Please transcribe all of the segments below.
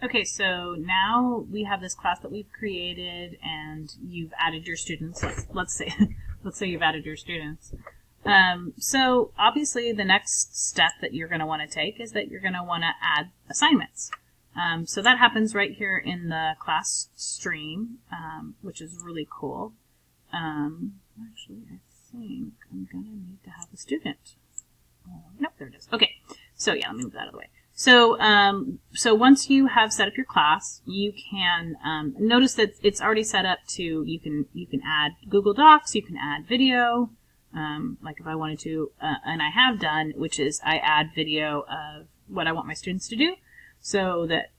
Okay, so now we have this class that we've created, and you've added your students. Let's say, let's say you've added your students. So obviously, the next step that you're going to want to take is that you're going to want to add assignments. So that happens right here in the class stream, which is really cool. Actually, I think I'm going to need to have a student. Nope, there it is. Okay, so yeah, let me move that out of the way. So, so once you have set up your class, you can notice that it's already set up to you can add Google Docs, you can add video, like if I wanted to, and I have done, which is I add video of what I want my students to do, so that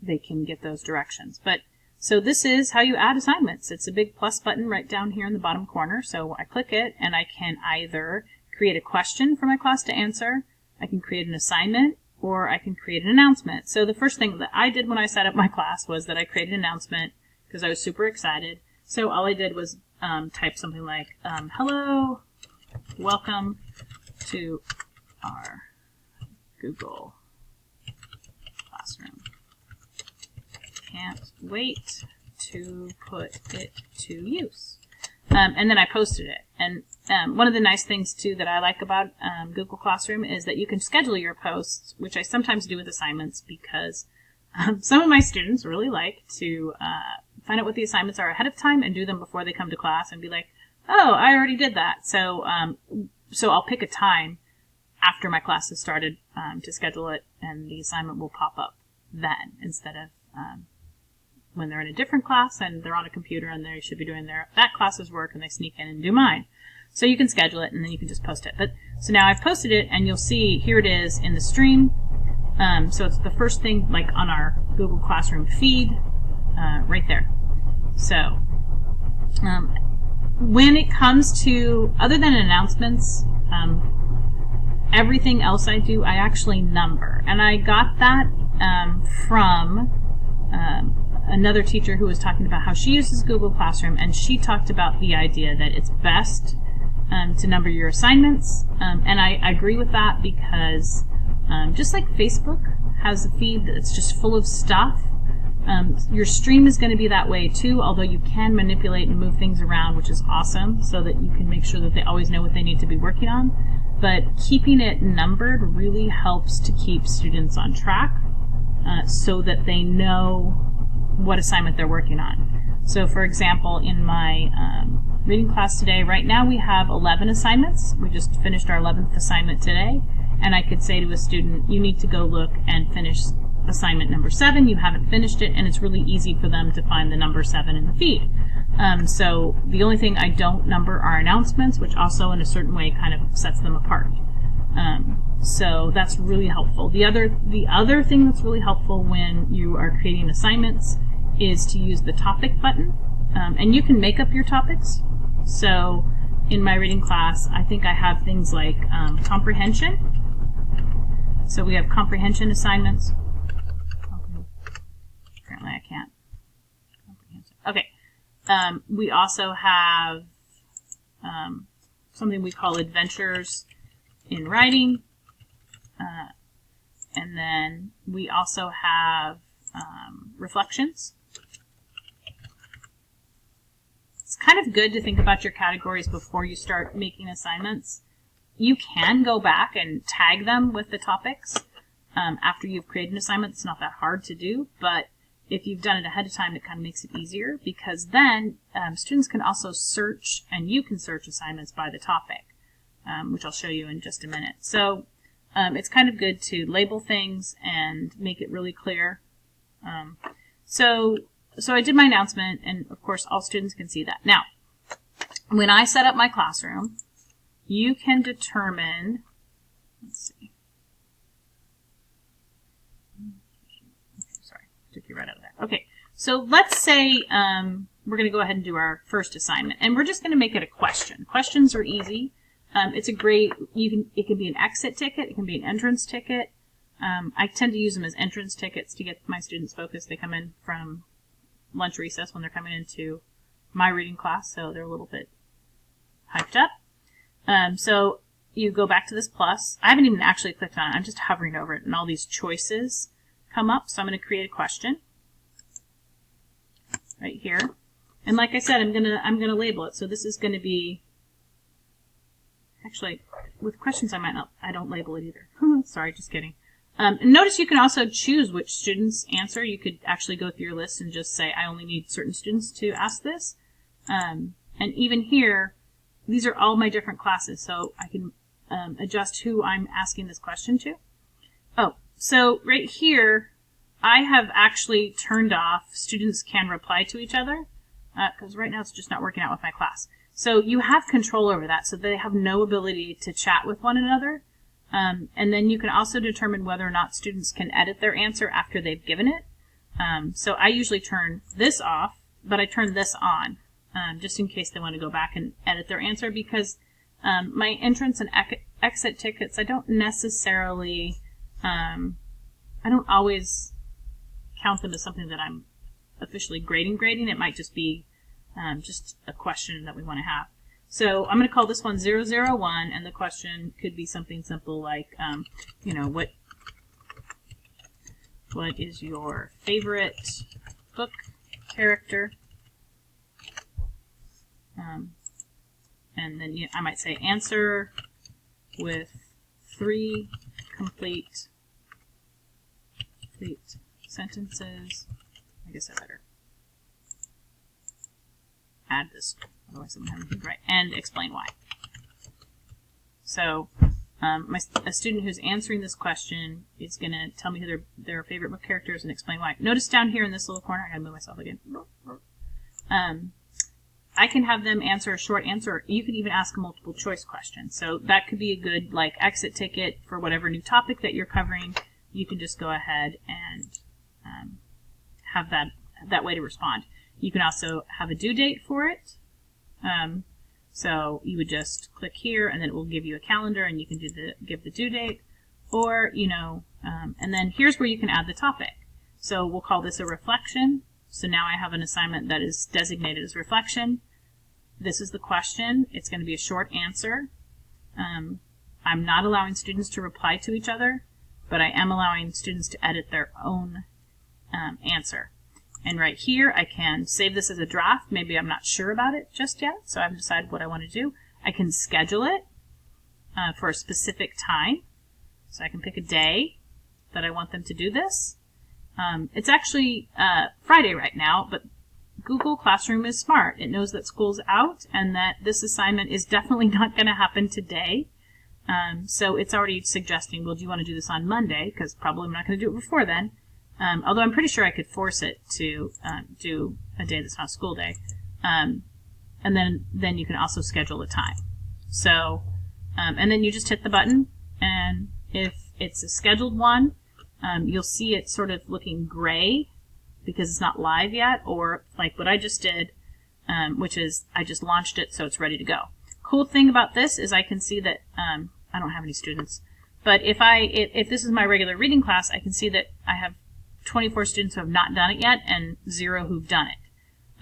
they can get those directions. But so this is how you add assignments. It's a big plus button right down here in the bottom corner. So I click it, and I can either create a question for my class to answer, I can create an assignment, or I can create an announcement. So the first thing that I did when I set up my class was that I created an announcement because I was super excited. So all I did was type something like, hello, welcome to our Google Classroom. Can't wait to put it to use. And then I posted it. And one of the nice things, too, that I like about Google Classroom is that you can schedule your posts, which I sometimes do with assignments because some of my students really like to find out what the assignments are ahead of time and do them before they come to class and be like, oh, I already did that. So so I'll pick a time after my class has started to schedule it, and the assignment will pop up then instead of when they're in a different class and they're on a computer and they should be doing that class's work and they sneak in and do mine. So you can schedule it and then you can just post it. But so now I've posted it, and you'll see here it is in the stream. So it's the first thing like on our Google Classroom feed right there. So when it comes to, other than announcements, everything else I do, I actually number. And I got that from another teacher who was talking about how she uses Google Classroom, and she talked about the idea that it's best to number your assignments, and I agree with that because just like Facebook has a feed that's just full of stuff, your stream is going to be that way too, although you can manipulate and move things around, which is awesome, so that you can make sure that they always know what they need to be working on. But keeping it numbered really helps to keep students on track so that they know what assignment they're working on. So for example, in my reading class today, right now we have 11 assignments. We just finished our 11th assignment today, and I could say to a student, you need to go look and finish assignment number 7. You haven't finished it, and it's really easy for them to find the number 7 in the feed. So the only thing I don't number are announcements, which also in a certain way kind of sets them apart. So that's really helpful. The other thing that's really helpful when you are creating assignments is to use the topic button. And you can make up your topics. So in my reading class, I think I have things like comprehension. So we have comprehension assignments. Apparently I can't. Okay. We also have something we call adventures in writing. And then we also have reflections. It's kind of good to think about your categories before you start making assignments. You can go back and tag them with the topics after you've created an assignment. It's not that hard to do, but if you've done it ahead of time, it kind of makes it easier, because then students can also search, and you can search assignments by the topic, which I'll show you in just a minute. So it's kind of good to label things and make it really clear. So I did my announcement, and of course all students can see that. Now, when I set up my classroom, you can determine, let's see. Sorry, took you right out of there. Okay, so let's say we're going to go ahead and do our first assignment, and we're just going to make it a question. Questions are easy. It's a great, it can be an exit ticket, it can be an entrance ticket. I tend to use them as entrance tickets to get my students focused. They come in from lunch recess when they're coming into my reading class, so they're a little bit hyped up. So you go back to this plus. I haven't even actually clicked on it. I'm just hovering over it, and all these choices come up, so I'm going to create a question right here. And like I said, I'm gonna label it. So this is going to be, actually, with questions I don't label it either. Sorry, just kidding. And notice you can also choose which students answer. You could actually go through your list and just say, I only need certain students to ask this. And even here, these are all my different classes, so I can adjust who I'm asking this question to. Oh, so right here, I have actually turned off students can reply to each other, because right now it's just not working out with my class. So you have control over that, so they have no ability to chat with one another. And then you can also determine whether or not students can edit their answer after they've given it. So I usually turn this off, but I turn this on, just in case they want to go back and edit their answer, because my entrance and exit tickets, I don't necessarily, I don't always count them as something that I'm officially grading. It might just be just a question that we want to have. So I'm going to call this one 001, and the question could be something simple like, you know, what is your favorite book character? And then I might say answer with 3 complete sentences. I guess I better add this, otherwise I'm having to write, and explain why. So a student who's answering this question is going to tell me who their favorite book character is and explain why. Notice down here in this little corner, I gotta move myself again. I can have them answer a short answer. You can even ask a multiple choice question. So that could be a good like exit ticket for whatever new topic that you're covering. You can just go ahead and have that way to respond. You can also have a due date for it. So you would just click here, and then it will give you a calendar, and you can give the due date. Or, you know, and then here's where you can add the topic. So we'll call this a reflection. So now I have an assignment that is designated as reflection. This is the question. It's going to be a short answer. I'm not allowing students to reply to each other, but I am allowing students to edit their own answer. And right here, I can save this as a draft. Maybe I'm not sure about it just yet, so I haven't decided what I want to do. I can schedule it for a specific time. So I can pick a day that I want them to do this. It's actually Friday right now, but Google Classroom is smart. It knows that school's out and that this assignment is definitely not going to happen today. So it's already suggesting, well, do you want to do this on Monday? Because probably I'm not going to do it before then. Although I'm pretty sure I could force it to do a day that's not a school day. And then you can also schedule a time. So, and then you just hit the button, and if it's a scheduled one, you'll see it sort of looking gray because it's not live yet, or like what I just did, which is I just launched it so it's ready to go. Cool thing about this is I can see that I don't have any students, but if this is my regular reading class, I can see that I have 24 students who have not done it yet and 0 who've done it.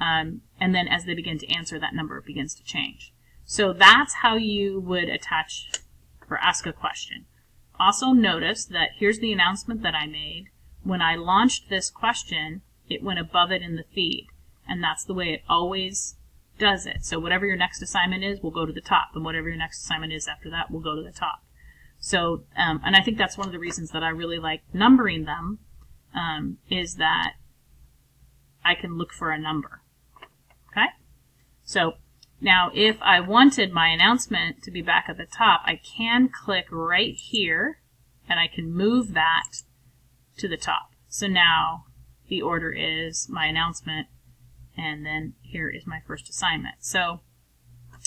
And then as they begin to answer, that number begins to change. So that's how you would attach or ask a question. Also notice that here's the announcement that I made. When I launched this question, it went above it in the feed. And that's the way it always does it. So whatever your next assignment is will go to the top, and whatever your next assignment is after that will go to the top. So, and I think that's one of the reasons that I really like numbering them, is that I can look for a number. Okay? So now if I wanted my announcement to be back at the top, I can click right here and I can move that to the top. So now the order is my announcement, and then here is my first assignment. So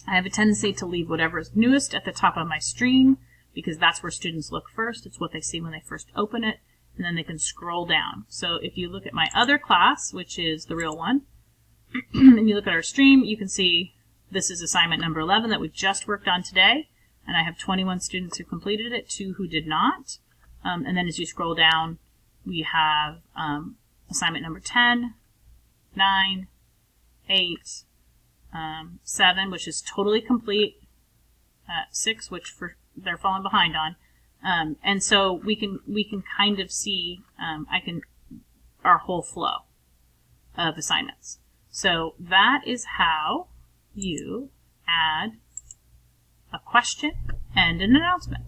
I have a tendency to leave whatever is newest at the top of my stream because that's where students look first. It's what they see when they first open it, and then they can scroll down. So if you look at my other class, which is the real one, and you look at our stream, you can see this is assignment number 11 that we just worked on today, and I have 21 students who completed it, 2 who did not. And then as you scroll down, we have assignment number 10, 9, 8, 7, which is totally complete, 6, which they're falling behind on, And so we can kind of see our whole flow of assignments. So that is how you add a question and an announcement.